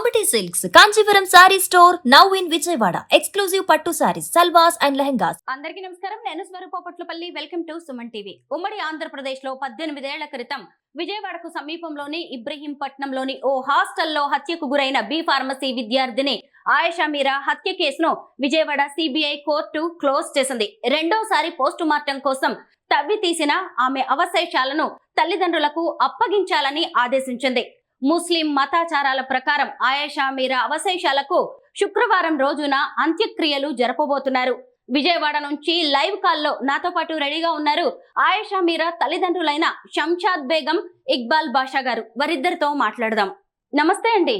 Ambati Silks, Kanchipuram Saree Store, now in Vijayawada. Exclusive Pattu Sarees, Salwas and Lehengas. అందరికీ నమస్కారం. నేను స్వరూపపట్లపల్లి. Welcome to Suman TV. ఉమ్మడి ఆంధ్రప్రదేశ్ లో 18 ఏళ్ల క్రితం విజయవాడకు సమీపంలోని ఇబ్రహీంపట్నంలోని ఓ హాస్టల్లో హత్యకు గురైన బి ఫార్మసీ విద్యార్థిని ఆయేషా మీరా హత్య కేసును విజయవాడ సిబిఐ కోర్టు క్లోజ్ చేసింది. రెండోసారి పోస్టు మార్టం కోసం తవ్వి తీసిన ఆమె అవశేషాలను తల్లిదండ్రులకు అప్పగించాలని ఆదేశించింది. ముస్లిం మతాచారాల ప్రకారం ఆయేషా మీరా అవశేషాలకు శుక్రవారం రోజున అంత్యక్రియలు జరపబోతున్నారు. విజయవాడ నుంచి లైవ్ కాల్లో నాతో పాటు రెడీగా ఉన్నారు ఆయేషా మీరా తల్లిదండ్రులైన శంషాద్ బేగం, ఇక్బాల్ బాషా గారు. వారిద్దరితో మాట్లాడదాం. నమస్తే అండి.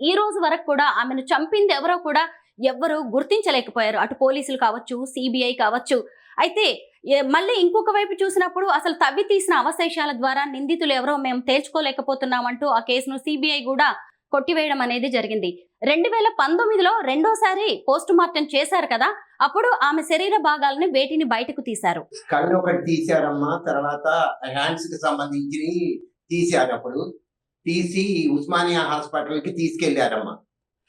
ఈ రోజు వరకు కూడా ఆమెను చంపింది ఎవరో కూడా ఎవ్వరూ గుర్తించలేకపోయారు. అటు పోలీసులు కావచ్చు, సిబిఐ కావచ్చు. అయితే మళ్ళీ ఇంకొక వైపు చూసినప్పుడు అసలు తవ్వి తీసిన అవశేషాల ద్వారా నిందితులు ఎవరో మేము తేల్చుకోలేకపోతున్నామంటూ ఆ కేసును సిబిఐ కూడా కొట్టివేయడం అనేది జరిగింది. 2019లో రెండోసారి పోస్ట్ మార్టం చేశారు కదా, అప్పుడు ఆమె శరీర భాగాలని వేటిని బయటకు తీశారు. కళ్ళు ఒకటి తీశారమ్మా, తర్వాత హ్యాండ్స్ కి సంబంధించి తీశారు. అప్పుడు తీసి ఉస్మానియా హాస్పిటల్ కి తీసుకెళ్లారమ్మా.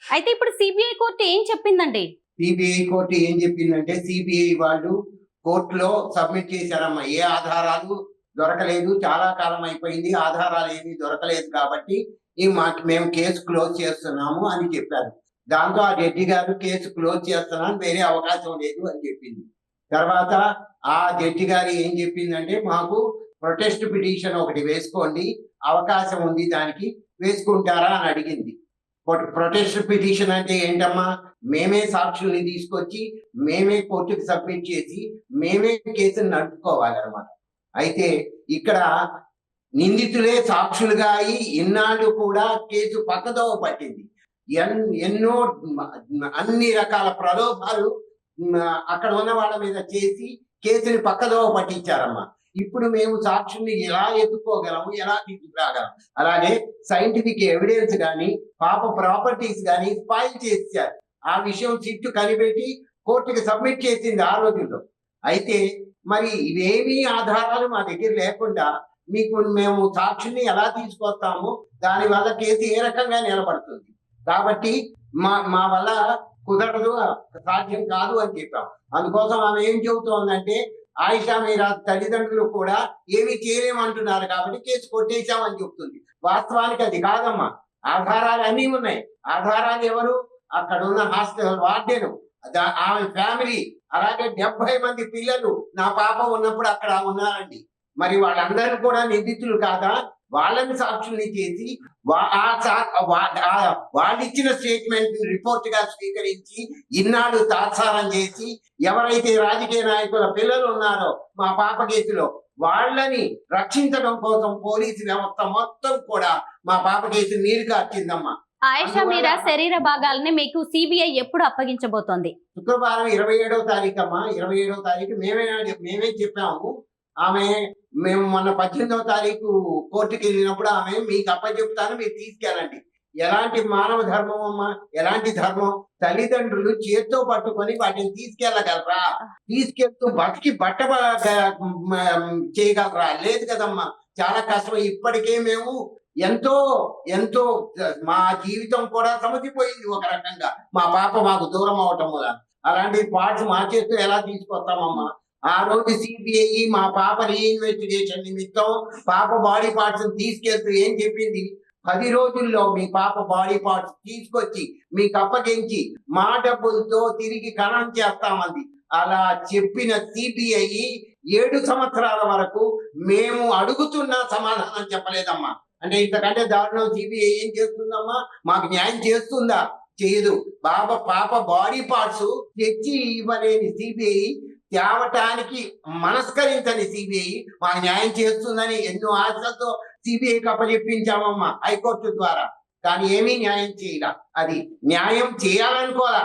అయితే ఇప్పుడు సిబిఐ కోర్టు ఏం చెప్పిందండి? సిబిఐ కోర్టు ఏం చెప్పిందంటే, సిబిఐ వాళ్ళు కోర్టులో సబ్మిట్ చేశారమ్మా. ఏ ఆధారాలు దొరకలేదు, చాలా కాలం అయిపోయింది, ఆధారాలు ఏమీ దొరకలేదు కాబట్టి మేము కేసు క్లోజ్ చేస్తున్నాము అని చెప్పారు. దాంతో ఆ జడ్జి గారు కేసు క్లోజ్ చేస్తున్నాను, వేరే అవకాశం లేదు అని చెప్పింది. తర్వాత ఆ జడ్జి గారు ఏం చెప్పిందంటే, మాకు ప్రొటెస్ట్ పిటిషన్ ఒకటి వేసుకోండి, అవకాశం ఉంది, దానికి వేసుకుంటారా అని అడిగింది. ప్రొటెస్ట్ పిటిషన్ అంటే ఏంటమ్మా, మేమే సాక్షుల్ని తీసుకొచ్చి మేమే కోర్టుకి సబ్మిట్ చేసి మేమే కేసును నడుపుకోవాలన్నమాట. అయితే ఇక్కడ నిందితులే సాక్షులుగా అయి ఇన్నాళ్ళు కూడా కేసు పక్కదోవ పట్టింది. ఎన్నో అన్ని రకాల ప్రలోభాలు అక్కడ ఉన్న వాళ్ళ మీద చేసి కేసుని పక్కదోవ పట్టించారమ్మా. ఇప్పుడు మేము సాక్షుల్ని ఎలా ఎత్తుకోగలము, ఎలా తీసుకురాగలం? అలాగే సైంటిఫిక్ ఎవిడెన్స్ కానీ పాప ప్రాపర్టీస్ కానీ స్పాయిల్ చేశారు. ఆ విషయం సిట్టు కనిపెట్టి కోర్టుకి సబ్మిట్ చేసింది ఆ రోజుల్లో. అయితే మరి ఇవేమీ ఆధారాలు మా దగ్గర లేకుండా మేము సాక్షుల్ని ఎలా తీసుకొస్తాము, దానివల్ల కేసు ఏ రకంగా నిలబడుతుంది, కాబట్టి మా వల్ల కుదరదు, సాధ్యం కాదు అని చెప్పాం. అందుకోసం ఆమె ఏం చెబుతోందంటే, ఆయేషా మీరా తల్లిదండ్రులు కూడా ఏమీ చేయలేమంటున్నారు కాబట్టి కేసు కొట్టేశామని చెప్తుంది. వాస్తవానికి అది కాదమ్మా, ఆధారాలు అన్నీ ఉన్నాయి. ఆధారాలు ఎవరు? అక్కడ ఉన్న హాస్టల్ వార్డెను, ఆమె ఫ్యామిలీ, అలాగే 70 మంది పిల్లలు నా పాప ఉన్నప్పుడు అక్కడ ఉన్నారండి. మరి వాళ్ళందరూ కూడా నిందితులు కాదా? వాళ్ళని సాక్షుల్ని చేసి వాళ్ళు ఇచ్చిన స్టేట్మెంట్ రిపోర్ట్ గా స్వీకరించి ఇన్నాళ్ళు తాత్సారం చేసి ఎవరైతే రాజకీయ నాయకుల పిల్లలు ఉన్నారో మా పాప కేసులో వాళ్ళని రక్షించడం కోసం పోలీసు వ్యవస్థ మొత్తం కూడా మా పాప కేసు నీరు కార్చిందమ్మా. ఆయేషా మీరా శరీర భాగాలని మీకు సిబిఐ ఎప్పుడు అప్పగించబోతోంది? శుక్రవారం 27వ తారీఖు అమ్మా. 27వ తారీఖు మేమే చెప్పాము. మేము మొన్న 18వ తారీఖు కోర్టుకి వెళ్ళినప్పుడు ఆమె మీకు అప్పచెప్తాను, మీరు తీసుకెళ్ళండి. ఎలాంటి మానవ ధర్మం అమ్మా, ఎలాంటి ధర్మం? తల్లిదండ్రులు చేత్తో పట్టుకొని వాటిని తీసుకెళ్ళగలరా? తీసుకెళ్తూ బతికి బట్ట చేయగలరా? లేదు కదమ్మా, చాలా కష్టం. ఇప్పటికే మేము ఎంతో ఎంతో మా జీవితం కూడా సమసిపోయింది ఒక రకంగా, మా పాప మాకు దూరం అవటం వల్ల. అలాంటి పార్ట్స్ మా చేత్తో ఎలా తీసుకొస్తామమ్మా? ఆ రోజు సిబిఐ మా పాప రీఇన్వెస్టిగేషన్ నిమిత్తం పాప బాడీ పార్ట్స్ తీసుకెళ్తూ ఏం చెప్పింది, 10 రోజుల్లో మీ పాప బాడీ పార్ట్స్ తీసుకొచ్చి మీకు అప్పగించి మా డబ్బులతో తిరిగి ఖననం చేస్తామంది. అలా చెప్పిన సిబిఐ 7 సంవత్సరాల వరకు మేము అడుగుతున్న సమాధానం చెప్పలేదమ్మా. అంటే ఇంతకంటే దారుణం సిబిఐ ఏం చేస్తుందమ్మా? మాకు న్యాయం చేస్తుందా? చేయదు. పాప బాడీ పార్ట్స్ తెచ్చి ఇవ్వలేని సిబిఐ, తేవటానికి మనస్కరించని సిబిఐ మాకు న్యాయం చేస్తుందని ఎన్నో ఆశలతో సిబిఐకి అప్పచెప్పించామమ్మా హైకోర్టు ద్వారా. కానీ ఏమీ న్యాయం చేయాల. అది న్యాయం చేయాలనుకోవాలా,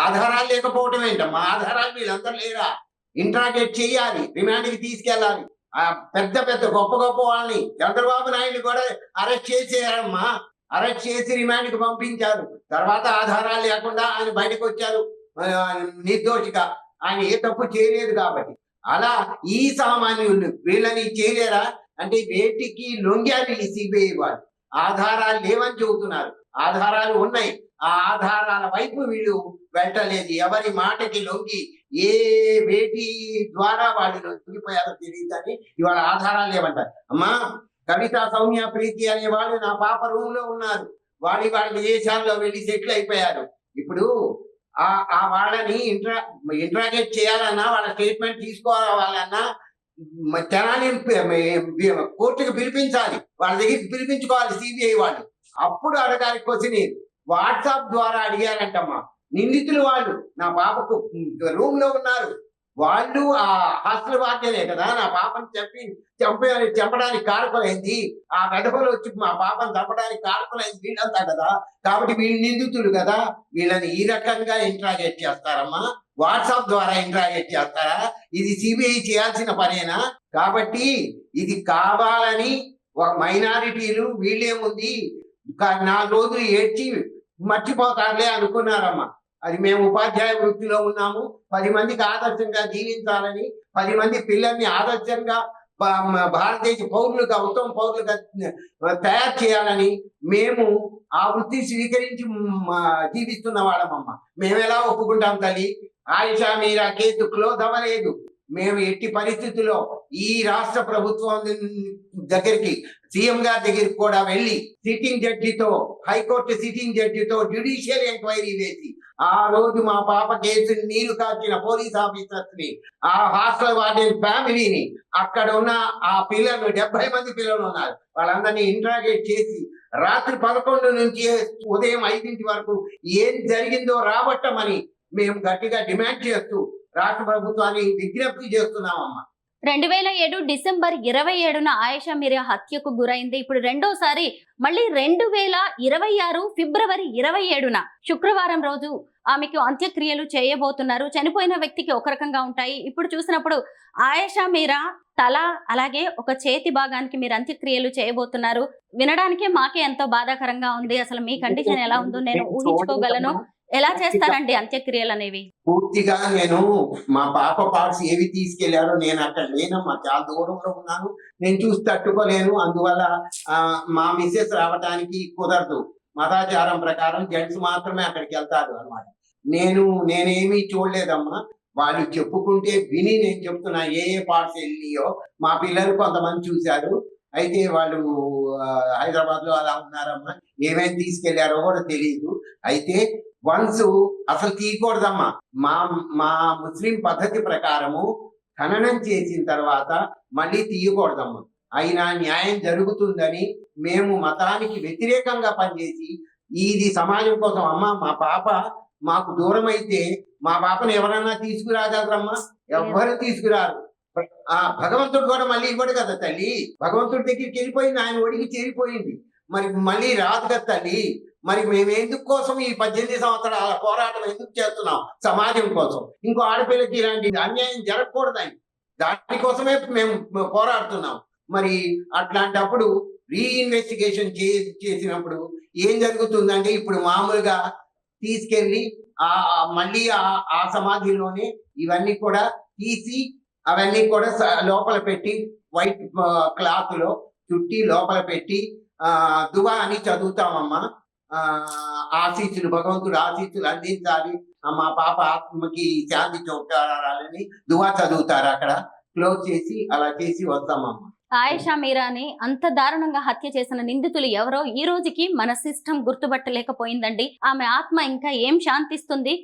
ఆధారాలు లేకపోవటం ఏంటమ్మా? ఆధారాలు వీళ్ళందరూ లేరా? ఇంట్రాగేట్ చేయాలి, రిమాండ్కి తీసుకెళ్ళాలి. ఆ పెద్ద పెద్ద గొప్ప వాళ్ళని, చంద్రబాబు నాయుడు కూడా అరెస్ట్ చేసేయారమ్మా. అరెస్ట్ చేసి రిమాండ్కి పంపించారు. తర్వాత ఆధారాలు లేకుండా ఆయన బయటకు వచ్చారు నిర్దోషిగా. ఆయన ఏ తప్పు చేయలేదు కాబట్టి. అలా ఈ సామాన్యులు వీళ్ళని చేయలేరా? అంటే వేటికి లొంగాలి ఈ సిబిఐ వాళ్ళు. ఆధారాలు లేవని చెబుతున్నారు. ఆధారాలు ఉన్నాయి. ఆ ఆధారాల వైపు వీళ్ళు వెళ్ళలేదు. ఎవరి మాటకి లొంగి ఏ వేటి ద్వారా వాళ్ళు లొంగిపోయారో తెలియదు అని ఇవాళ ఆధారాలు లేవంటారు. అమ్మా, కవిత, సౌమ్య, ప్రీతి అనే వాళ్ళు నా పాప రూమ్ లో ఉన్నారు. వాళ్ళ విదేశాల్లో వెళ్ళి సెటిల్ అయిపోయారు. ఇప్పుడు ఆ వాళ్ళని ఇంట్రాగేట్ చేయాలన్నా, వాళ్ళ స్టేట్మెంట్ తీసుకోవాలన్నా తెనాలి కోర్టుకు పిలిపించాలి. వాళ్ళ దగ్గరికి పిలిపించుకోవాలి సిబిఐ వాళ్ళు. అప్పుడు అడగాలి క్వశ్చన్. వాట్సాప్ ద్వారా అడిగారంటమ్మా నిందితులు. వాళ్ళు నా పాపకు రూమ్ లో ఉన్నారు. వాళ్ళు ఆ హాస్టల్ వార్డెనే కదా నా పాపను చంపడానికి కారకులైంది. ఆ గడపలు వచ్చి మా పాపను చంపడానికి కారకులైంది వీళ్ళంతా కదా. కాబట్టి వీళ్ళు నిందితులు కదా. వీళ్ళని ఈ రకంగా ఇంట్రాగేట్ చేస్తారమ్మా? వాట్సాప్ ద్వారా ఇంట్రాగేట్ చేస్తారా? ఇది సిబిఐ చేయాల్సిన పనేనా? కాబట్టి ఇది కావాలని ఒక మైనారిటీలు వీళ్ళేముంది 4 రోజులు ఏడ్చి మర్చిపోతారులే అనుకున్నారమ్మా. అది మేము ఉపాధ్యాయ వృత్తిలో ఉన్నాము. 10 మందికి ఆదర్శంగా జీవించాలని, 10 మంది పిల్లల్ని ఆదర్శంగా భారతదేశ పౌరులుగా, ఉత్తమ పౌరులుగా తయారు చేయాలని మేము ఆ వృత్తి స్వీకరించి జీవిస్తున్న వాళ్ళమమ్మా. మేము ఎలా ఒప్పుకుంటాం తల్లి? ఆయిషా మీరా కేసు క్లోజ్ అవ్వలేదు. మేము ఎట్టి పరిస్థితుల్లో ఈ రాష్ట్ర ప్రభుత్వం దగ్గరికి, సీఎం గారి దగ్గరికి కూడా వెళ్ళి సిట్టింగ్ జడ్జితో, హైకోర్టు సిట్టింగ్ జడ్జితో జ్యుడిషియల్ ఎంక్వైరీ వేసి ఆ రోజు మా పాప కేసుని నీళ్లు కాచిన పోలీస్ ఆఫీసర్స్ ని, ఆ హాస్టల్ వార్డెన్ ఫ్యామిలీని, అక్కడ ఉన్న ఆ పిల్లలు 70 మంది పిల్లలు ఉన్నారు, వాళ్ళందరినీ ఇంట్రాగేట్ చేసి రాత్రి 11 నుంచి ఉదయం 5 వరకు ఏం జరిగిందో రాబట్టమని మేము గట్టిగా డిమాండ్ చేస్తూ రాష్ట్ర ప్రభుత్వాన్ని విజ్ఞప్తి చేస్తున్నామమ్మా. 2007 డిసెంబర్ 27న ఆయేషా మీరా హత్యకు గురైంది. ఇప్పుడు రెండోసారి మళ్ళీ 2026 ఫిబ్రవరి 27న శుక్రవారం రోజు ఆమెకు అంత్యక్రియలు చేయబోతున్నారు. చనిపోయిన వ్యక్తికి ఒక రకంగా ఉంటాయి. ఇప్పుడు చూసినప్పుడు ఆయేషా మీరా తల, అలాగే ఒక చేతి భాగానికి మీరు అంత్యక్రియలు చేయబోతున్నారు. వినడానికే మాకే ఎంతో బాధాకరంగా ఉంది. అసలు మీ కండిషన్ ఎలా ఉందో నేను ఊహించుకోగలను. ఎలా చేస్తారండి అంత్యక్రియలు అనేవి? పూర్తిగా నేను మా పాప పార్ట్స్ ఏవి తీసుకెళ్లారో నేను అక్కడ లేనమ్మా, చాలా దూరంలో ఉన్నాను. నేను చూసి తట్టుకోలేను. అందువల్ల మా మిస్సెస్ రావడానికి కుదరదు. మతాచారం ప్రకారం జెంట్స్ మాత్రమే అక్కడికి వెళ్తారు అన్నమాట. నేనేమీ చూడలేదమ్మా. వాళ్ళు చెప్పుకుంటే విని నేను చెప్తున్నా ఏ పార్ట్స్ వెళ్ళినాయో. మా పిల్లలు కొంతమంది చూశారు. అయితే వాళ్ళు హైదరాబాద్ లో అలా ఉన్నారమ్మా. ఏమేమి తీసుకెళ్లారో కూడా తెలియదు. అయితే వన్స్ అసలు తీయకూడదమ్మా. మా ముస్లిం పద్ధతి ప్రకారము ఖననం చేసిన తర్వాత మళ్ళీ తీయకూడదమ్మా. అయినా న్యాయం జరుగుతుందని మేము మతానికి వ్యతిరేకంగా పనిచేసి ఇది సమాజం కోసం. అమ్మ, మా పాప మాకు దూరం అయితే మా పాపను ఎవరన్నా తీసుకురాగలరమ్మా? ఎవ్వరు తీసుకురారు. ఆ భగవంతుడు కూడా మళ్ళీ ఇవ్వడు కదా తల్లి. భగవంతుడి దగ్గరికి వెళ్ళిపోయింది, ఆయన ఒడికి చేరిపోయింది. మరి మళ్ళీ రాదు కదా తల్లి. మరి మేము ఎందుకు కోసం ఈ 18 సంవత్సరాల పోరాటం ఎందుకు చేస్తున్నాం? సమాజం కోసం. ఇంకో ఆడపిల్లకి ఇలాంటి అన్యాయం జరగకూడదని, దానికోసమే మేము పోరాడుతున్నాం. మరి అట్లాంటప్పుడు రీఇన్వెస్టిగేషన్ చేసినప్పుడు ఏం జరుగుతుందంటే, ఇప్పుడు మామూలుగా తీసుకెళ్లి మళ్ళీ ఆ సమాధిలోనే ఇవన్నీ కూడా తీసి అవన్నీ కూడా లోపల పెట్టి వైట్ క్లాత్ లో చుట్టి లోపల పెట్టి దువా అని చదువుతామమ్మా. ఆశీస్సులు, భగవంతుడు ఆశీస్సులు అందించాలి, మా పాప ఆత్మకి శాంతి చౌకారాలని దువా చదువుతారు. అక్కడ క్లోజ్ చేసి అలా చేసి వస్తామమ్మా. ఆయేషా మీరాని అంత దారుణంగా హత్య చేసిన నిందితులు ఎవరో ఈ రోజుకి మన సిస్టమ్ గుర్తుపట్టలేకపోయిందండి. ఆమె ఆత్మ ఇంకా ఏం శాంతిస్తుంది?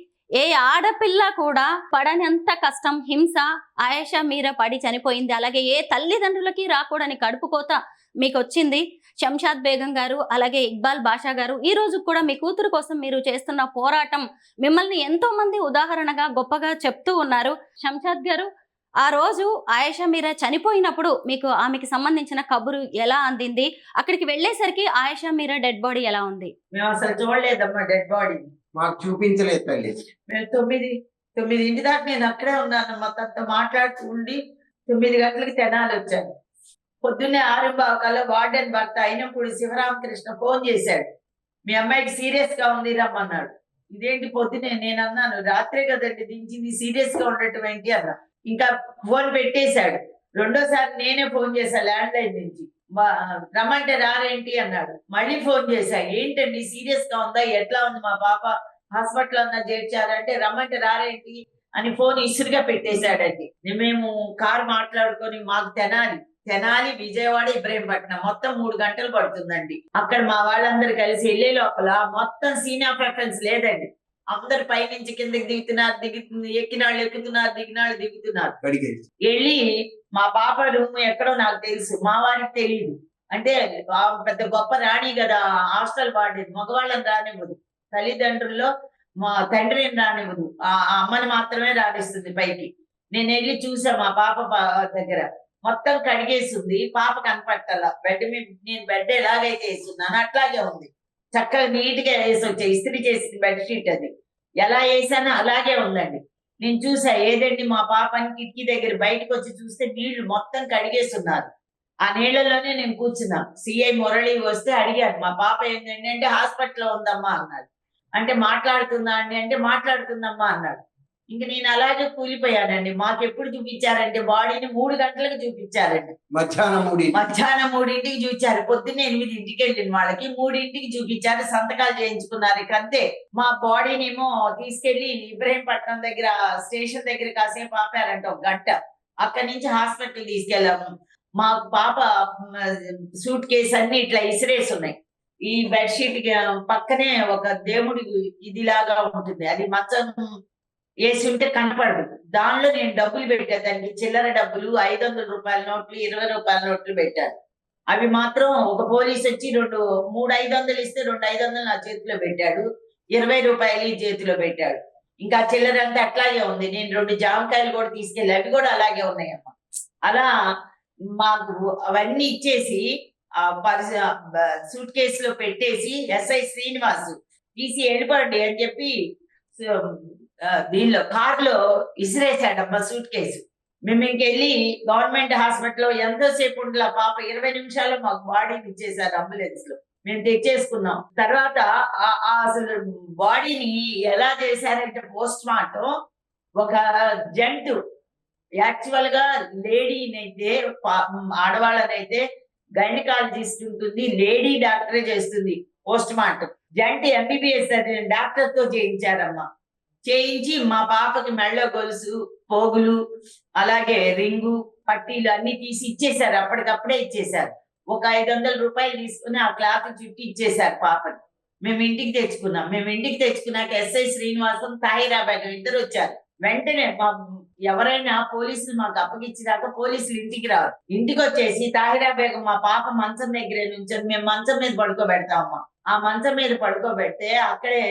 ఏ ఆడపిల్ల కూడా పడనంత కష్టం, హింస ఆయేషా మీరా పడి చనిపోయింది. అలాగే ఏ తల్లిదండ్రులకి రాకూడని కడుపుకోత మీకు వచ్చింది. శంషాద్ బేగం గారు, అలాగే ఇక్బాల్ బాషా గారు, ఈ రోజు కూడా మీ కూతురు కోసం మీరు చేస్తున్న పోరాటం మిమ్మల్ని ఎంతో మంది ఉదాహరణగా గొప్పగా చెప్తూ ఉన్నారు. శంషాద్ గారు, ఆ రోజు ఆయేషా మీరా చనిపోయినప్పుడు మీకు ఆమెకి సంబంధించిన కబురు ఎలా అందింది? అక్కడికి వెళ్ళేసరికి ఆయేషా మీరా డెడ్ బాడీ ఎలా ఉంది? మేము అసలు చూడలేదమ్మా డెడ్ బాడీ. మాకు చూపించలేదు తల్లి. మేము 9 దాకా నేను అక్కడే ఉన్నాను. మా తనతో మాట్లాడుతూ ఉండి 9 గంటలకి తెనాలి వచ్చాను. పొద్దున్నే 6:15 వార్డెన్ భర్త అయినప్పుడు శివరామకృష్ణ ఫోన్ చేశాడు. మీ అమ్మాయికి సీరియస్ గా ఉంది, రమ్మన్నాడు. ఇదేంటి పొద్దునే? నేను అన్నాను రాత్రే కదండి దించింది, సీరియస్ గా ఉండటం ఏంటి అన్నా. ఇంకా ఫోన్ పెట్టేశాడు. రెండోసారి నేనే ఫోన్ చేశా ల్యాండ్ లైన్ నుంచి, రమ్మంటే రారేంటి అన్నాడు. మళ్ళీ ఫోన్ చేశా, ఏంటండి సీరియస్ గా ఉందా, ఎట్లా ఉంది మా పాప, హాస్పిటల్ అన్నా చేర్చారంటే రమ్మంటే రారేంటి అని ఫోన్ ఇసురుగా పెట్టేశాడండి. మేము కారు మాట్లాడుకొని మాకు తెనాలి విజయవాడ ఇబ్రహీంపట్నం మొత్తం 3 గంటలు పడుతుందండి. అక్కడ మా వాళ్ళందరూ కలిసి వెళ్ళే లోపల మొత్తం సీన్ ఆఫ్ ఎఫెన్స్ లేదండి. అందరు పైనుంచి కిందకి ఎక్కినాళ్ళు ఎక్కుతున్నారు, దిగినాళ్ళు దిగుతున్నారు. వెళ్ళి మా పాప రూమ్ ఎక్కడో నాకు తెలుసు, మా వారికి తెలియదు. అంటే పెద్ద గొప్ప రాణి కదా, హాస్టల్ వాడేది, మగవాళ్ళని రానివ్వదు, తల్లిదండ్రుల్లో మా తండ్రిని రానివ్వదు, ఆ అమ్మని మాత్రమే రాణిస్తుంది పైకి. నేను వెళ్ళి చూసా మా పాప దగ్గర మొత్తం కడిగేసింది, పాప కనపట్టాల. బెడ్ మీద నేను బెడ్ ఎలాగైతే వేస్తున్నాను అట్లాగే ఉంది, చక్కగా నీట్ గా వేసి వచ్చా, ఇస్త్రీ చేసింది బెడ్షీట్, అది ఎలా వేసానో అలాగే ఉందండి. నేను చూసా, ఏదండి మా పాపని కిటికీ దగ్గర బయటకు వచ్చి చూస్తే నీళ్లు మొత్తం కడిగేస్తున్నారు. ఆ నీళ్లలోనే నేను కూర్చున్నా. సిఐ మురళి వస్తే అడిగారు, మా పాప ఏంటంటే అంటే హాస్పిటల్లో ఉందమ్మా అన్నాడు. అంటే మాట్లాడుతుందా అండి అంటే మాట్లాడుతుందమ్మా అన్నాడు. ఇంక నేను అలాగే కూలిపోయానండి. మాకు ఎప్పుడు చూపించారంటే బాడీని 3 గంటలకు చూపించారండి. మధ్యాహ్నం 3ంటికి చూపించారు. పొద్దున్న 8ంటికి వెళ్ళిన వాళ్ళకి 3ంటికి చూపించారు, సంతకాలు చేయించుకున్నారు. ఇక అంతే. మా బాడీనేమో తీసుకెళ్లి ఇబ్రహీంపట్నం దగ్గర స్టేషన్ దగ్గర కాసేపు ఆపారంట, 1 గంట. అక్కడి నుంచి హాస్పిటల్ తీసుకెళ్ళాము. మా పాప సూట్ కేసు అన్ని ఇట్లా ఇసిరేసి ఉన్నాయి. ఈ బెడ్షీట్ పక్కనే ఒక దేవుడి ఇదిలాగా ఉంటుంది, అది మంచం వేసి ఉంటే కనపడదు. దానిలో నేను డబ్బులు పెట్టా, దానికి చిల్లర డబ్బులు, 500 రూపాయల నోట్లు, 20 రూపాయల నోట్లు పెట్టాను. అవి మాత్రం ఒక పోలీస్ వచ్చి 3 500 ఇస్తే 2 500 నా చేతిలో పెట్టాడు, 20 రూపాయలు ఈ చేతిలో పెట్టాడు. ఇంకా చిల్లర అంతా అట్లాగే ఉంది. నేను 2 జామకాయలు కూడా తీసుకెళ్ళి, అవి కూడా అలాగే ఉన్నాయమ్మా. అలా మాకు అవన్నీ ఇచ్చేసి సూట్ కేసులో పెట్టేసి ఎస్ఐ శ్రీనివాసు తీసి వెళ్ళిపోండి అని చెప్పి దీనిలో కారులో ఇసిరేసాడమ్మా సూట్ కేసు. మేము ఇంకెళ్ళి గవర్నమెంట్ హాస్పిటల్లో ఎంతోసేపు ఉండాల, పాప 20 నిమిషాల్లో మాకు బాడీని ఇచ్చేసారు అంబులెన్స్ లో. మేము తెచ్చేసుకున్నాం. తర్వాత అసలు బాడీని ఎలా చేశారంటే పోస్ట్ మార్టం ఒక జంటు, యాక్చువల్ గా లేడీనైతే ఆడవాళ్ళనైతే గైనకాలజిస్ట్ ఉంటుంది, లేడీ డాక్టరే చేస్తుంది పోస్ట్ మార్టం. జంట ఎంబీబీఎస్ డాక్టర్ తో చేయించారమ్మా. చేయించి మా పాపకి మెళ్ళ గొలుసు, పోగులు, అలాగే రింగు, పట్టీలు అన్ని తీసి ఇచ్చేసారు. అప్పటికప్పుడే ఇచ్చేసారు. ఒక 500 రూపాయలు తీసుకుని ఆ క్లాత్ చుట్టి ఇచ్చేసారు పాపకి. మేము ఇంటికి తెచ్చుకున్నాం. మేము ఇంటికి తెచ్చుకున్నాక ఎస్ఐ శ్రీనివాసం, తాహిరా బేగం ఇద్దరు వచ్చారు. వెంటనే ఎవరైనా పోలీసులు మాకు అప్పగిచ్చినాక పోలీసులు ఇంటికి రావు. ఇంటికి వచ్చేసి తాహిరా బేగం మా పాప మంచం దగ్గరే నుంచొని మేము మంచం మీద పడుకోబెడతామమ్మా. ఆ మంచం మీద పడుకోబెడితే అక్కడే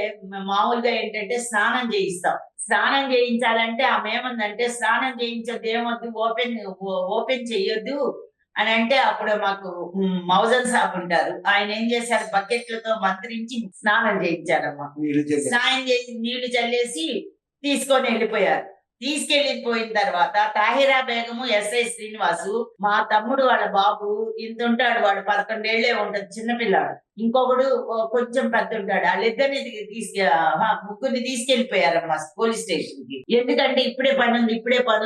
మామూలుగా ఏంటంటే స్నానం చేయిస్తాం. స్నానం చేయించాలంటే ఆమె ఏమందంటే, స్నానం చేయించద్దు, ఏమొద్దు, ఓపెన్ చెయ్యొద్దు అని అంటే, అప్పుడు మాకు మౌజన్ సాబ్ ఉంటారు, ఆయన ఏం చేశారు, బకెట్లతో మంత్రించి స్నానం చేయించారమ్మా. స్నానం చేసి నీళ్లు చల్లేసి తీసుకొని వెళ్ళిపోయారు. తీసుకెళ్లిపోయిన తర్వాత తాహిరా బేగము, ఎస్ఐ శ్రీనివాసు, మా తమ్ముడు వాళ్ళ బాబు ఇంత ఉంటాడు, వాడు 11 ఏళ్లే ఉంటది, చిన్నపిల్లాడు, ఇంకొకడు కొంచెం పెద్ద ఉంటాడు, వాళ్ళిద్దరిని ముగ్గురిని తీసుకెళ్లిపోయారమ్మా పోలీస్ స్టేషన్ కి. ఎందుకంటే ఇప్పుడే పని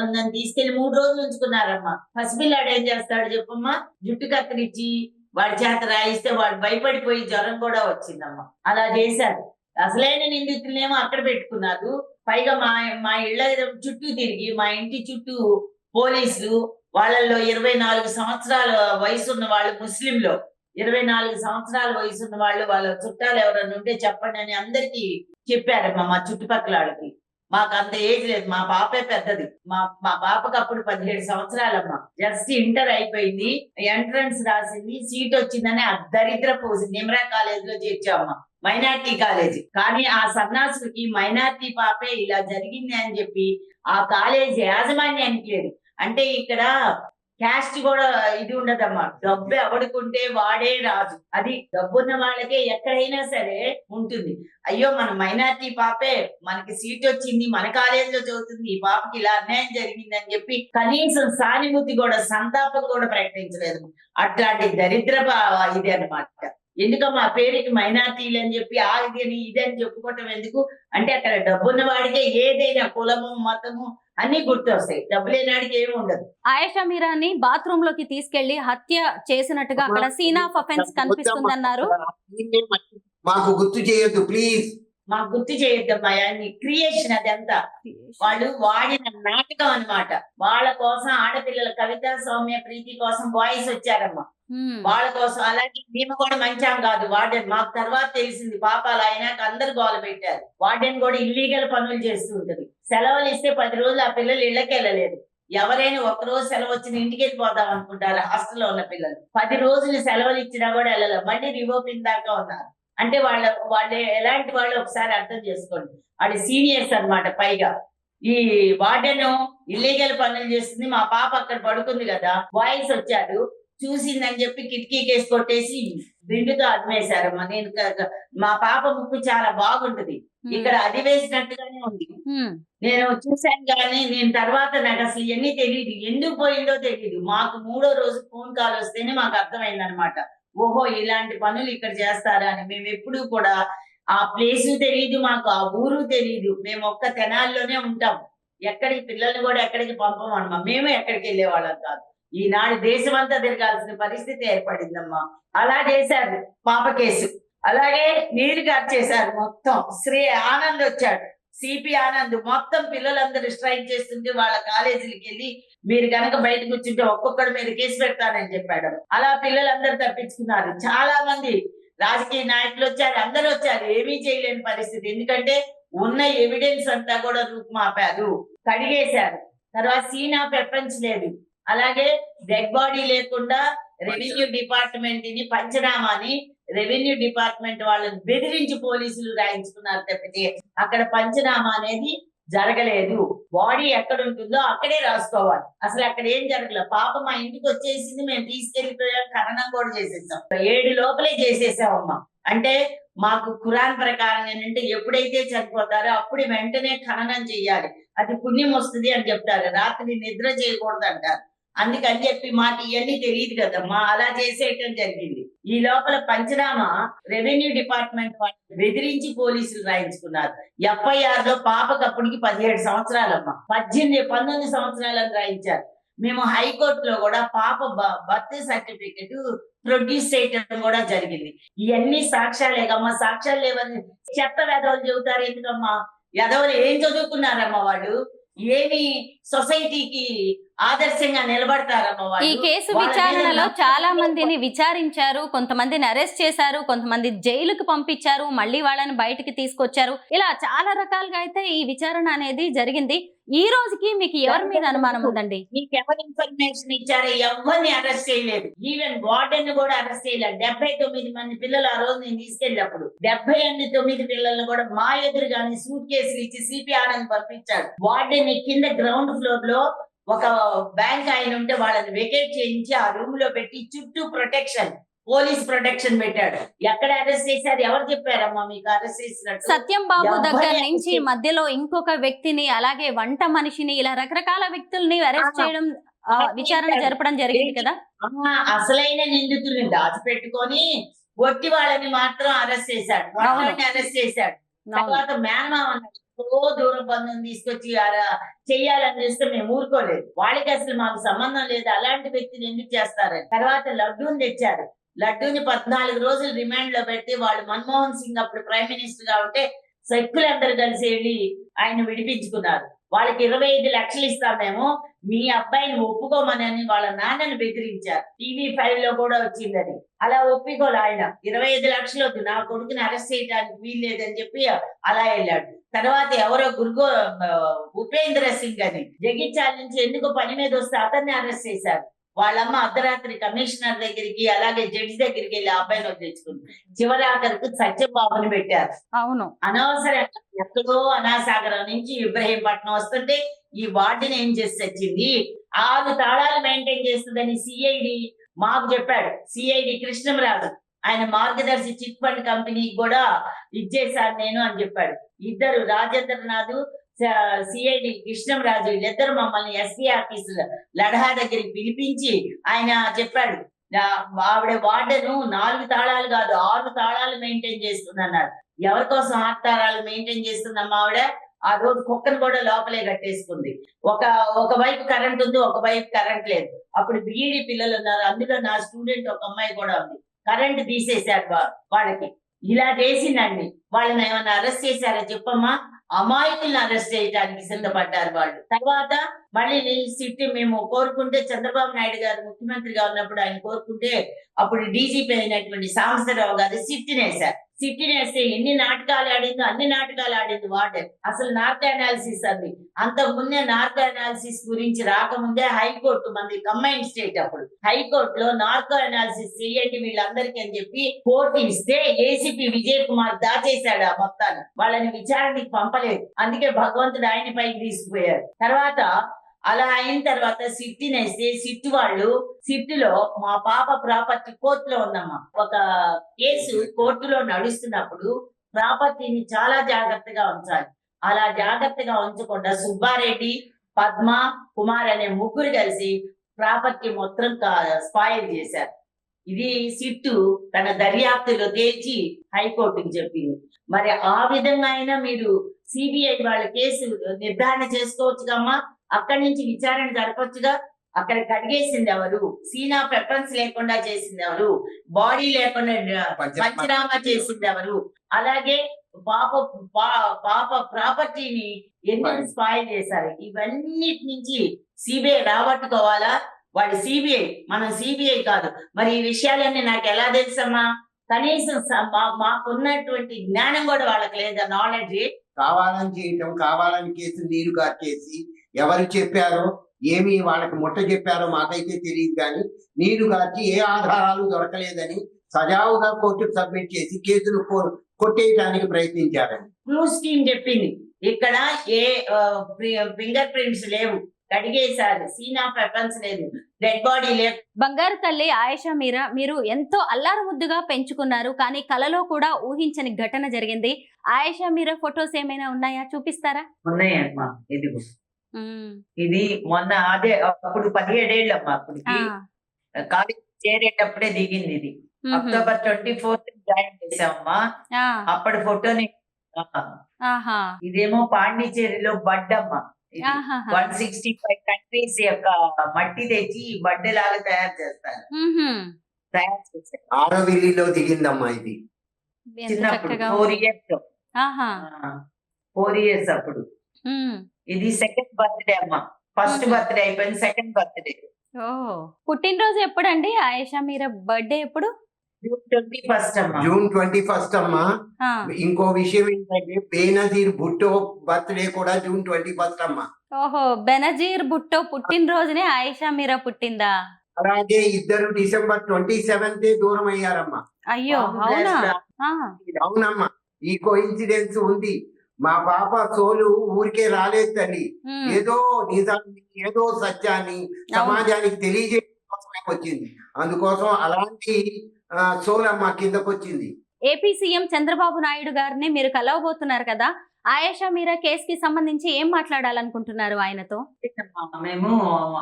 ఉంది అని తీసుకెళ్లి 3 రోజులు ఉంచుకున్నారమ్మా. పసిపిల్లాడు ఏం చేస్తాడు చెప్పమ్మా, జుట్టు కత్తిరించి వాడి చేత రాయిస్తే వాడు భయపడిపోయి జ్వరం కూడా వచ్చిందమ్మా. అలా చేశారు. అసలైన నిందితులనేమో అక్కడ పెట్టుకున్నారు. పైగా మా ఇళ్ళ చుట్టూ తిరిగి, మా ఇంటి చుట్టూ పోలీసులు, వాళ్ళల్లో 24 సంవత్సరాల వయసున్న వాళ్ళు, ముస్లింలో 24 సంవత్సరాల వయసున్న వాళ్ళు, వాళ్ళ చుట్టాలు ఎవరన్నా ఉంటే చెప్పండి అని అందరికి చెప్పారమ్మా. మా చుట్టుపక్కల వాళ్ళకి. మాకు అంత ఏజ్ లేదు, మా పాపే పెద్దది. మా పాపకు అప్పుడు 17 సంవత్సరాలమ్మా. జస్ట్ ఇంటర్ అయిపోయింది, ఎంట్రన్స్ రాసింది, సీట్ వచ్చిందని ఆ దరిద్ర పోసి నిమ్రా కాలేజ్ లో చేర్చామ్మా, మైనార్టీ కాలేజీ. కానీ ఆ సన్నాసులకి మైనార్టీ పాపే ఇలా జరిగింది అని చెప్పి ఆ కాలేజీ యాజమాన్యానికి లేదు. అంటే ఇక్కడ క్యాస్ట్ కూడా ఇది ఉండదమ్మా. డబ్బు ఎవడుకుంటే వాడే రాజు, అది డబ్బున్న వాళ్ళకే ఎక్కడైనా సరే ఉంటుంది. అయ్యో మన మైనార్టీ పాపే, మనకి సీట్ వచ్చింది, మన కాలేజీలో చదువుతుంది, ఈ పాపకి ఇలా అన్యాయం జరిగింది అని చెప్పి కనీసం సానుభూతి కూడా, సంతాపం కూడా ప్రకటించలేదు. అట్లాంటి దరిద్ర ఇది అన్నమాట. ఎందుకమ్మా ఆ పేరుకి మైనార్టీలు అని చెప్పి ఆ ఇదని ఇదని చెప్పుకోవటం ఎందుకు అంటే అక్కడ డబ్బున్న వాడికే ఏదైనా కులము మతము అన్ని గుర్తొస్తాయి, డబ్బు లేనాడికి ఏమి ఉండదు. ఆయేషా మీరాని బాత్రూమ్ లోకి తీసుకెళ్లి హత్య చేసినట్టుగా అక్కడ సీన్ ఆఫ్ అఫెన్స్ కనిపిస్తుందన్నారు. మాకు గుర్తు చేయొద్దు ప్లీజ్. మాకు గుర్తు చేయొద్దమ్మా, క్రియేషన్ అదంతా వాళ్ళు వాడిన నాటకం అన్నమాట. వాళ్ళ కోసం ఆడపిల్లల కవిత సౌమ్య ప్రీతి కోసం బాయ్స్ వచ్చారమ్మా, వాళ్ళ కోసం. అలాగే మేము కూడా మంచాం కాదు వార్డెన్, మాకు తర్వాత తెలిసింది పాపాలు అయినాక అందరు గోల పెట్టారు. వార్డెన్ కూడా ఇల్లీగల్ పనులు చేస్తూ ఉంటది. సెలవులు ఇస్తే 10 రోజులు ఆ పిల్లలు ఇళ్లకి వెళ్ళలేదు. ఎవరైనా ఒక్కరోజు సెలవు వచ్చిన ఇంటికి వెళ్ళిపోదాం అనుకుంటారు హాస్టల్లో ఉన్న పిల్లలు. 10 రోజులు సెలవులు ఇచ్చినా కూడా వెళ్ళలేదు, మళ్ళీ రివోపింగ్ దాకా ఉన్నారు. అంటే వాళ్ళు ఎలాంటి వాళ్ళు ఒకసారి అర్థం చేసుకోండి. వాళ్ళు సీనియర్స్ అన్నమాట. పైగా ఈ వార్డెన్ ఇల్లీగల్ పనులు చేస్తుంది. మా పాప అక్కడ పడుకుంది కదా, బాయ్స్ వచ్చారు, చూసిందని చెప్పి కిటికీ కేసు కొట్టేసి బిందుతో అదిమేశారమ్మా. మా పాప ముక్కు చాలా బాగుంటది, ఇక్కడ అది వేసినట్టుగానే ఉంది. నేను చూశాను కానీ నేను తర్వాత నాకు అసలు ఇవన్నీ తెలియదు, ఎందుకు పోయిందో తెలియదు. మాకు 3వ రోజు ఫోన్ కాల్ వస్తేనే మాకు అర్థమైంది అనమాట, ఓహో ఇలాంటి పనులు ఇక్కడ చేస్తారా అని. మేము ఎప్పుడు కూడా ఆ ప్లేసు తెలియదు మాకు, ఆ ఊరు తెలియదు. మేము ఒక్క తెనాల్లోనే ఉంటాం, ఎక్కడికి పిల్లల్ని కూడా ఎక్కడికి పంపమమ్మా. మేము ఎక్కడికి వెళ్ళేవాళ్ళం కాదు. ఈనాడు దేశం అంతా తిరగాల్సిన పరిస్థితి ఏర్పడిందమ్మా. అలా చేశారు పాప కేసు. అలాగే నీరు గార్చేశారు మొత్తం. శ్రీ ఆనంద్ వచ్చాడు, సిపి ఆనంద్, మొత్తం పిల్లలందరూ స్ట్రైక్ చేస్తుంటే వాళ్ళ కాలేజీలకి వెళ్ళి మీరు కనుక బయట కూర్చుంటే ఒక్కొక్కడి మీద కేసు పెడతానని చెప్పాడు. అలా పిల్లలందరూ తప్పించుకున్నారు. చాలా మంది రాజకీయ నాయకులు వచ్చారు, అందరూ వచ్చారు, ఏమీ చేయలేని పరిస్థితి. ఎందుకంటే ఉన్న ఎవిడెన్స్ అంతా కూడా రూపుమాపారు, కడిగేశారు. తర్వాత సీన్ ఆఫ్ ఎఫెన్స్ లేదు. అలాగే డెడ్ బాడీ లేకుండా రెవెన్యూ డిపార్ట్మెంట్ ని పంచనామాని రెవెన్యూ డిపార్ట్మెంట్ వాళ్ళని బెదిరించి పోలీసులు రాయించుకున్నారు తప్పితే అక్కడ పంచనామా అనేది జరగలేదు. బాడీ ఎక్కడ ఉంటుందో అక్కడే రాసుకోవాలి. అసలు అక్కడ ఏం జరగలేదు. పాప మా ఇంటికి వచ్చేసింది, మేము తీసుకెళ్లిపోయాం, ఖననం కూడా చేసేసాం. 7 లోపలే చేసేసామమ్మా. అంటే మాకు ఖురాన్ ప్రకారం ఏంటంటే ఎప్పుడైతే చనిపోతారో అప్పుడు వెంటనే ఖననం చెయ్యాలి, అది పుణ్యం వస్తుంది అని చెప్తారు. రాత్రి నిద్ర చేయకూడదు అంటారు. అందుకని చెప్పి మాకు ఇవన్నీ తెలియదు కదమ్మా, అలా చేసేయటం జరిగింది. ఈ లోపల పంచనామా రెవెన్యూ డిపార్ట్మెంట్ వాళ్ళు బెదిరించి పోలీసులు రాయించుకున్నారు. FIR లో పాపకు అప్పటికి 17 సంవత్సరాలమ్మా, 19 సంవత్సరాలను రాయించారు. మేము హైకోర్టులో కూడా పాప బర్త్ సర్టిఫికెట్ ప్రొడ్యూస్ చేయటం కూడా జరిగింది. ఇవన్నీ సాక్ష్యాలేకమ్మా. సాక్ష్యాలు లేవని చెత్త వెధవలు చెబుతారు ఎందుకమ్మా? వెధవలు ఏం చదువుకున్నారమ్మా వాళ్ళు? ఏమి సొసైటీకి ఆదర్శంగా నిలబడతారమ్మా వాళ్ళు? ఈ కేసు విచారణలో చాలా మందిని విచారించారు, కొంతమందిని అరెస్ట్ చేశారు, కొంతమంది జైలుకు పంపించారు, మళ్ళీ వాళ్ళని బయటికి తీసుకొచ్చారు. ఇలా చాలా రకాలుగా అయితే ఈ విచారణ అనేది జరిగింది. ఈ రోజుకి మీకు ఎవరి మీద అనుమానం ఉందండి? మీకు ఎవరు ఇన్ఫర్మేషన్ ఇచ్చారో ఎవరిని అరెస్ట్ చేయలేదు. ఈవెన్ వార్డెన్ కూడా అరెస్ట్ చేయలేదు. 79 మంది పిల్లలు ఆ రోజు నేను తీసుకెళ్ళినప్పుడు 79 పిల్లలను కూడా మా ఎదురుగానే సూట్ కేసులు ఇచ్చి సిపి ఆనంద్ పంపించాడు. వార్డెన్ కింద గ్రౌండ్ ఫ్లోర్ లో ఒక బ్యాంక్ ఆయన ఉంటే వాళ్ళని వెకేట్ చేయించి ఆ రూమ్ లో పెట్టి చుట్టూ ప్రొటెక్షన్, పోలీస్ ప్రొటెక్షన్ పెట్టాడు. ఎక్కడ అరెస్ట్ చేశారు? ఎవరు చెప్పారమ్మా మీకు అరెస్ట్ చేసినట్టు? సత్యం బాబు దగ్గర నుంచి మధ్యలో ఇంకొక వ్యక్తిని, అలాగే వంట మనిషిని, ఇలా రకరకాల వ్యక్తుల్ని అరెస్ట్ చేయడం, విచారణ జరపడం జరిగింది కదా. అసలైన నిందితుల్ని దాచిపెట్టుకొని ఒట్టి వాళ్ళని మాత్రం అరెస్ట్ చేశాడు, వాళ్ళని అరెస్ట్ చేశాడు. తర్వాత మేనమామ దూరం బంధువుని తీసుకొచ్చి చెయ్యాలని చేస్తే మేము ఊరుకోలేదు. వాళ్ళకి అసలు మాకు సంబంధం లేదు, అలాంటి వ్యక్తిని ఎందుకు చేస్తారని. తర్వాత లడ్డూని తెచ్చారు. లడ్డూని 14 రోజులు రిమాండ్ లో పెట్టి వాళ్ళు మన్మోహన్ సింగ్ అప్పుడు ప్రైమ్ మినిస్టర్ గా ఉంటే సైక్కులందరూ కలిసి వెళ్ళి ఆయన విడిపించుకున్నారు. వాళ్ళకి 25 లక్షలు ఇస్తామేమో, మీ అబ్బాయిని ఒప్పుకోమని వాళ్ళ నాన్నని బెదిరించారు. TV5 లో కూడా వచ్చింది అది. అలా ఒప్పుకోలే ఆయన. 25 లక్షలు వద్దు, నా కొడుకుని అరెస్ట్ చేయడానికి వీల్లేదని చెప్పి అలా వెళ్ళాడు. తర్వాత ఎవరో ఉపేంద్ర సింగ్ అని జగిత్యాల నుంచి ఎందుకో పని మీద వస్తే అతన్ని అరెస్ట్ చేశారు. వాళ్ళమ్మ అర్ధరాత్రి కమిషనర్ దగ్గరికి అలాగే జడ్జి దగ్గరికి వెళ్ళి అబ్బాయిని వదిలించుకుంది. చివరి ఆఖరికి సత్యబాబుని పెట్టారు. అవును, అనవసరంగా ఎక్కడో అనాసాగరం నుంచి ఇబ్రహీంపట్నం వస్తుంటే ఈ వార్డుని ఏం చేసి వచ్చింది, 6 తాళాలు మెయింటైన్ చేస్తుందని సిఐడి మాకు చెప్పాడు. సిఐడి కృష్ణంరాజు ఆయన మార్గదర్శి చిట్ ఫండ్ కంపెనీకి కూడా ఇచ్చేసాను నేను అని చెప్పాడు. ఇద్దరు రాజేంద్రనాథ్, సిఐడి కృష్ణంరాజు, వీళ్ళిద్దరు మమ్మల్ని ఎస్పీ ఆఫీసు లడహా దగ్గరికి పిలిపించి ఆయన చెప్పాడు, ఆవిడ వార్డెను 4 తాళాలు కాదు 6 తాళాలు మెయింటైన్ చేస్తున్నారు. ఎవరి కోసం 6 తాళాలు మెయింటైన్ చేస్తుందమ్మా ఆవిడ? ఆ రోజు కుక్కను కూడా లోపలే కట్టేసుకుంది. ఒక వైపు కరెంట్ ఉంది, ఒక వైపు కరెంట్ లేదు. అప్పుడు బీఈడి పిల్లలు ఉన్నారు, అందులో నా స్టూడెంట్ ఒక అమ్మాయి కూడా ఉంది. కరెంట్ తీసేశారు వాళ్ళకి. ఇలా చేసిందండి. వాళ్ళని ఏమైనా అరెస్ట్ చేశారా చెప్పమ్మా? అమాయకులను అరెస్ట్ చేయడానికి సిద్ధపడ్డారు వాళ్ళు. తర్వాత మళ్ళీ సిట్టి మేము కోరుకుంటే, చంద్రబాబు నాయుడు గారు ముఖ్యమంత్రిగా ఉన్నప్పుడు ఆయన కోరుకుంటే, అప్పుడు డీజీపీ అయినటువంటి సాంబశివరావు గారు సిట్టినేశారు. సిట్టినేస్తే ఎన్ని నాటకాలు ఆడిందో అన్ని నాటకాలు ఆడింది వార్డెన్. అసలు నార్కో అనాలిసిస్ అంది. అంతకు ముందే నార్కో అనాలిసిస్ గురించి రాకముందే హైకోర్టు, మంది కంబైన్ స్టేట్, అప్పుడు హైకోర్టులో నార్కో అనాలిసిస్ చేయండి వీళ్ళందరికీ అని చెప్పి కోర్టు ఇస్తే ఏసీపీ విజయ్ కుమార్ దాచేశాడు ఆ మొత్తాన్ని. వాళ్ళని విచారణకి పంపలేదు. అందుకే భగవంతుడు ఆయన పైకి తీసుకుపోయారు. తర్వాత అలా అయిన తర్వాత సిట్టినేస్తే సిట్టులో మా పాప ప్రాపర్టీ కోర్టులో ఉందమ్మా. ఒక కేసు కోర్టులో నడుస్తున్నప్పుడు ప్రాపర్టీని చాలా జాగ్రత్తగా ఉంచాలి. అలా జాగ్రత్తగా ఉంచకుండా సుబ్బారెడ్డి, పద్మ, కుమార్ అనే ముగ్గురు కలిసి ప్రాపర్టీ మొత్తం స్పాయిల్ చేశారు. ఇది సిట్టు తన దర్యాప్తులో తేల్చి హైకోర్టుకి చెప్పింది. మరి ఆ విధంగా అయినా మీరు సిబిఐ వాళ్ళ కేసు నిర్ధారణ చేసుకోవచ్చుగమ్మా. అక్కడి నుంచి విచారణ జరపచ్చుగా. అక్కడ కడిగేసింది ఎవరు? సీన్ ఆఫ్ వెపన్స్ లేకుండా చేసింది ఎవరు? బాడీ లేకుండా పంచనామా చేసింది ఎవరు? అలాగే పాప ప్రాపర్టీని ఎందుకు స్పాయిల్ చేశారు? ఇవన్నిటి నుంచి సిబిఐ రాబట్టుకోవాలా? వాడు సిబిఐ, మనం సిబిఐ కాదు. మరి ఈ విషయాలన్నీ నాకు ఎలా తెలుసమ్మా? కనీసం మాకున్నటువంటి జ్ఞానం కూడా వాళ్ళకి లేదా, నాలెడ్జ్. కావాలని చేయటం, కావాలని కేసు నీరు గార్చేసి ఎవరు చెప్పారో, ఏమి వాళ్ళకి ముట్ట చెప్పారో మాకైతే తెలియదు. కానీ నీరు గార్చి ఏ ఆధారాలు దొరకలేదని సజావుగా కోర్టుకు సబ్మిట్ చేసి కేసును కొట్టేయడానికి ప్రయత్నించారని క్లూస్ టీమ్ చెప్పింది. ఇక్కడ ఏ ఫింగర్ ప్రింట్స్ లేవు, కడిగేశారు. సీన్ ఆఫ్ వెపన్స్ లేదు, డెడ్ బాడీ లేదు. బంగారు తల్లి ఆయేషా మీరా, మీరు ఎంతో అల్లారు ముద్దుగా పెంచుకున్నారు, కానీ కలలో కూడా ఊహించని ఘటన జరిగింది. ఆయేషా మీరా ఫొటోస్ ఏమైనా ఉన్నాయా? చూపిస్తారా? ఉన్నాయమ్మా. ఇది మొన్న అదే అప్పుడు 17 ఏళ్ళమ్మా. అప్పటికి కాలేజ్ చేరేటప్పుడే దిగింది. ఇది అక్టోబర్ 24th జాయిన్ చేసామమ్మా. అప్పటి ఫోటోని. ఇదేమో పాండిచేరిలో బడ్డమ్మా. 165 కంట్రీస్ యొక్క మట్టి తెచ్చి బడ్డెలాగా తయారు చేస్తారు. ఆరోవిల్లిలో దిగిందమ్మా. ఇది చిన్నప్పుడు 4 years అప్పుడు. ఇది సెకండ్ బర్త్డే అమ్మా. ఫస్ట్ బర్త్డే అయిపోయింది, సెకండ్ బర్త్డే. పుట్టినరోజు ఎప్పుడండి ఆయేషా మీరా? బర్త్డే ఎప్పుడు? June 21st అమ్మా. June 21st అమ్మా. ఇంకో విషయం ఏంటంటే బేనజీర్ భుట్టో బర్త్డే కూడా June 21st అమ్మా. ఓహో, బెనజీర్ భుట్టో పుట్టినరోజునే ఆయేషా మీరా పుట్టిందా? అలాగే ఇద్దరు December 27th దూరం అయ్యారమ్మా. అయ్యో, అవునా? అవునమ్మా. ఈ కోఇన్సిడెన్స్ ఉంది. మా పాప సోలు ఊరికే రాలేదు తల్లి. ఏదో నిజాన్ని, ఏదో సత్యాన్ని సమాజానికి తెలియజేయడం కోసమే వచ్చింది. అందుకోసం అలాంటి సోలమ్మ కిందకు వచ్చింది. ఏపీ సీఎం చంద్రబాబు నాయుడు గారిని మీరు కలవబోతున్నారు కదా, ఆయేషా మీరా కేసుకి సంబంధించి ఏం మాట్లాడాలనుకుంటున్నారు ఆయనతో? మేము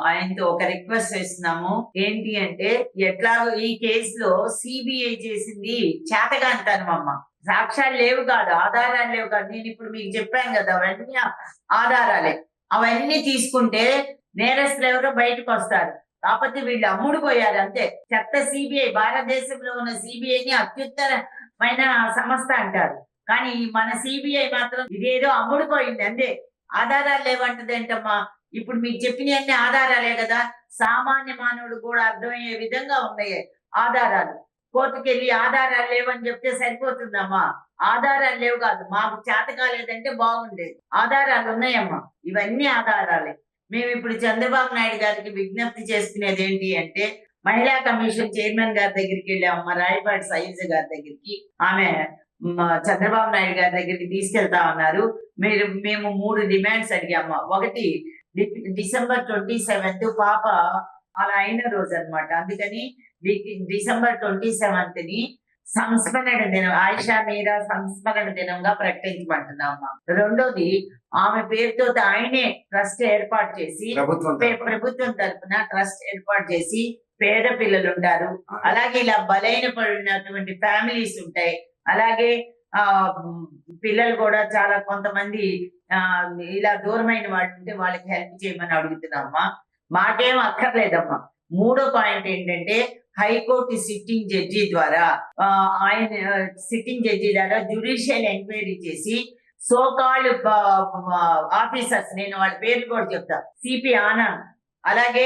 ఆయనతో ఒక రిక్వెస్ట్ చేస్తున్నాము. ఏంటి అంటే, ఎట్లాగో ఈ కేసులో సిబిఐ చేసింది చేతగాంతనం అమ్మ. సాక్ష్యాలు లేవు కాదు, ఆధారాలు లేవు కాదు. నేను ఇప్పుడు మీకు చెప్పాను కదా, అవన్నీ ఆధారాలే. అవన్నీ తీసుకుంటే నేరస్తులు ఎవరో బయటకు వస్తారు. కాకపోతే వీళ్ళు అమ్ముడుపోయారు అంతే. చెత్త సిబిఐ, భారతదేశంలో ఉన్న సిబిఐని అత్యుత్తరమైన సంస్థ అంటారు. కానీ మన సిబిఐ మాత్రం ఇదేదో అమ్ముడుపోయింది అంతే. ఆధారాలు లేవంటది ఏంటమ్మా? ఇప్పుడు మీకు చెప్పినవన్నీ ఆధారాలే కదా. సామాన్య మానవుడు కూడా అర్థమయ్యే విధంగా ఉన్నాయి ఆధారాలు. కోర్టుకు వెళ్ళి ఆధారాలు లేవని చెప్తే సరిపోతుందమ్మా? ఆధారాలు లేవు కాదు, మాకు చేత కాలేదంటే బాగుండేది. ఆధారాలు ఉన్నాయమ్మా, ఇవన్నీ ఆధారాలే. మేము ఇప్పుడు చంద్రబాబు నాయుడు గారికి విజ్ఞప్తి చేసుకునేది ఏంటి అంటే, మహిళా కమిషన్ చైర్మన్ గారి దగ్గరికి వెళ్ళామమ్మా, రాయపాటి శైలజ గారి దగ్గరికి. ఆమె చంద్రబాబు నాయుడు గారి దగ్గరికి తీసుకెళ్తామన్నారు. మేము 3 డిమాండ్స్ అడిగామ్మా. ఒకటి, December 27th పాప అలా అయిన రోజు అనమాట. అందుకని December 27th సంస్మరణ దినం, ఆయేషా మీరా సంస్మరణ దినంగా ప్రకటించమంటున్నామా. రెండోది, ఆమె పేరుతో ఆయనే ట్రస్ట్ ఏర్పాటు చేసి, ప్రభుత్వం తరఫున ట్రస్ట్ ఏర్పాటు చేసి పేద పిల్లలు ఉంటారు, అలాగే ఇలా బలైన పడినటువంటి ఫ్యామిలీస్ ఉంటాయి, అలాగే ఆ పిల్లలు కూడా చాలా కొంతమంది ఇలా దూరమైన వాళ్ళు ఉంటే వాళ్ళకి హెల్ప్ చేయమని అడుగుతున్నామ్మా. మాకేం అక్కర్లేదమ్మా. మూడో పాయింట్ ఏంటంటే హైకోర్టు సిట్టింగ్ జడ్జి ద్వారా జ్యుడిషియల్ ఎంక్వైరీ చేసి సోకాల్డ్ ఆఫీసర్స్, నేను వాళ్ళ పేర్లు కూడా చెప్తా, సిపి ఆనంద్, అలాగే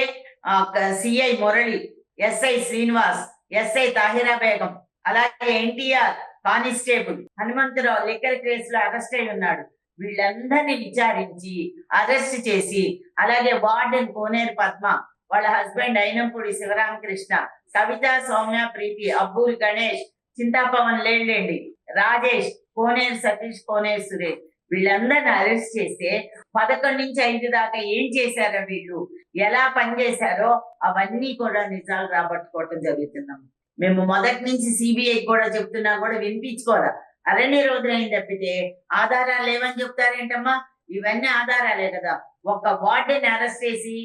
CI Murali, SI Srinivas, SI Tahira Begum, అలాగే ఎన్టీఆర్ కానిస్టేబుల్ హనుమంతరావు లిక్కర్ కేసులో అరెస్ట్ అయి ఉన్నాడు. వీళ్ళందరినీ విచారించి అరెస్ట్ చేసి, అలాగే వార్డెన్ కోనేరు పద్మ, వాళ్ళ హస్బెండ్ అయినంపూడి శివరామకృష్ణ, కవిత, సౌమ్య, ప్రీతి, అబ్బూరి గణేష్, చింతాపవన్ లేండి, రాజేష్, కోనేరు సతీష్, కోనేరు సురేష్, వీళ్ళందరిని అరెస్ట్ చేస్తే 11 నుంచి 5 దాకా ఏం చేశారో, వీళ్ళు ఎలా పనిచేశారో అవన్నీ కూడా నిజాలు రాబట్టుకోవటం జరుగుతున్నాం. మేము మొదటి నుంచి సిబిఐ కూడా చెప్తున్నా కూడా వినిపించుకోరా. అరణ్య రోజులైంది తప్పితే ఆధారాలు లేవని చెప్తారేంటమ్మా? ఇవన్నీ ఆధారాలే కదా. ఒక్క వార్డెన్ అరెస్ట్ చేసి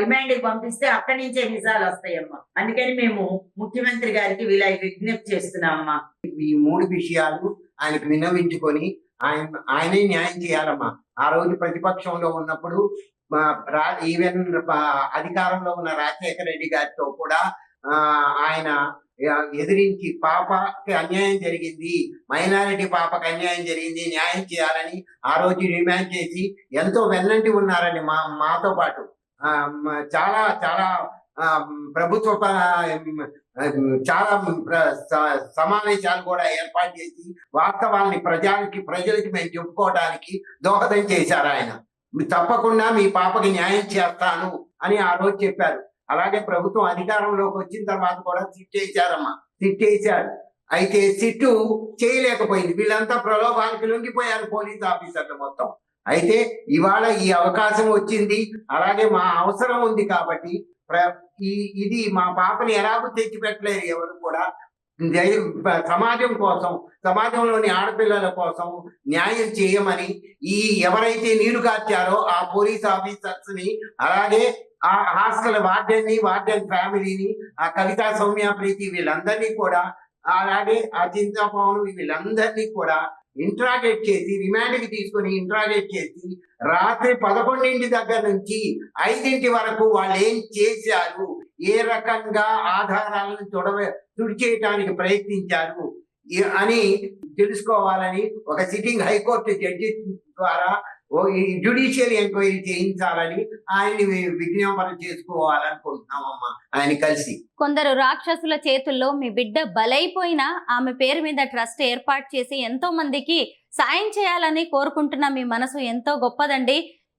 రిమాండ్ కి పంపిస్తే అక్కడి నుంచే నిజాలు వస్తాయమ్మా. అందుకని మేము ముఖ్యమంత్రి గారికి వీళ్ళ విజ్ఞప్తి చేస్తున్నామమ్మా. ఈ 3 విషయాలు ఆయనకు విన్నవించుకొని ఆయనే న్యాయం చేయాలమ్మా. ఆ రోజు ప్రతిపక్షంలో ఉన్నప్పుడు ఈవెన్ అధికారంలో ఉన్న రాజశేఖర రెడ్డి గారితో కూడా ఆయన ఎదిరించి పాపకి అన్యాయం జరిగింది, మైనారిటీ పాపకి అన్యాయం జరిగింది, న్యాయం చేయాలని ఆ రోజు డిమాండ్ చేసి ఎంతో వెన్నంటి ఉన్నారని మాతో పాటు చాలా చాలా ప్రభుత్వ చాలా సమావేశాలు కూడా ఏర్పాటు చేసి వాస్తవాల్ని ప్రజలకి మేము చెప్పుకోవడానికి దోహదం చేశారు. ఆయన తప్పకుండా మీ పాపకి న్యాయం చేస్తాను అని ఆ రోజు చెప్పారు. అలాగే ప్రభుత్వం అధికారంలోకి వచ్చిన తర్వాత కూడా సిట్ చేశారు. అయితే సిట్టు చేయలేకపోయింది. వీళ్ళంతా ప్రలోభానికి లొంగిపోయారు, పోలీస్ ఆఫీసర్లు మొత్తం. అయితే ఇవాళ ఈ అవకాశం వచ్చింది, అలాగే మా అవసరం ఉంది కాబట్టి ఇది మా పాపని ఎలాగూ తెచ్చిపెట్టలేరు ఎవరు కూడా. సమాజం కోసం, సమాజంలోని ఆడపిల్లల కోసం న్యాయం చేయమని ఎవరైతే నీళ్లు కార్చారో ఆ పోలీస్ ఆఫీసర్స్ ని, అలాగే ఆ హాస్టల్ వార్డెన్ ఫ్యామిలీని, ఆ కవిత, సౌమ్య, ప్రీతి వీళ్ళందరినీ కూడా, అలాగే ఆ చింతాపవన్ వీళ్ళందరినీ కూడా ఇంట్రాగేట్ చేసి రిమాండ్ కి తీసుకుని ఇంట్రాగేట్ చేసి రాత్రి 11 దగ్గర నుంచి 5 వరకు వాళ్ళు ఏం చేశారు, ఏ రకంగా ఆధారాలను తుడిచేయటానికి ప్రయత్నించారు అని తెలుసుకోవాలని ఒక సిట్టింగ్ హైకోర్టు జడ్జి ద్వారా జ్యుడిషియల్ ఎంక్వైరీ చేయించాలని ఆయన్ని విజ్ఞాపన చేసుకోవాలనుకుంటున్నామమ్మా. ఆయన కలిసి కొందరు రాక్షసుల చేతుల్లో మీ బిడ్డ బలైపోయినా ఆమె పేరు మీద ట్రస్ట్ ఏర్పాటు చేసి ఎంతో మందికి సాయం చేయాలని కోరుకుంటున్న మీ మనసు ఎంతో గొప్పదండి.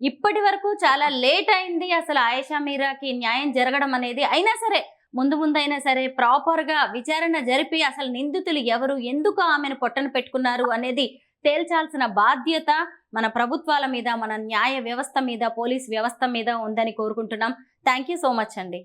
ఇప్పటి వరకు చాలా లేట్ అయింది అసలు ఆయేషా మీరాకి న్యాయం జరగడం అనేది. అయినా సరే ముందైనా సరే ప్రాపర్ గా విచారణ జరిపి అసలు నిందితులు ఎవరు, ఎందుకు ఆమెను పొట్టన పెట్టుకున్నారు అనేది తేల్చాల్సిన బాధ్యత మన ప్రభుత్వాల మీద, మన న్యాయ వ్యవస్థ మీద, పోలీస్ వ్యవస్థ మీద ఉందని కోరుకుంటున్నాం. థ్యాంక్ యూ సో మచ్ అండి.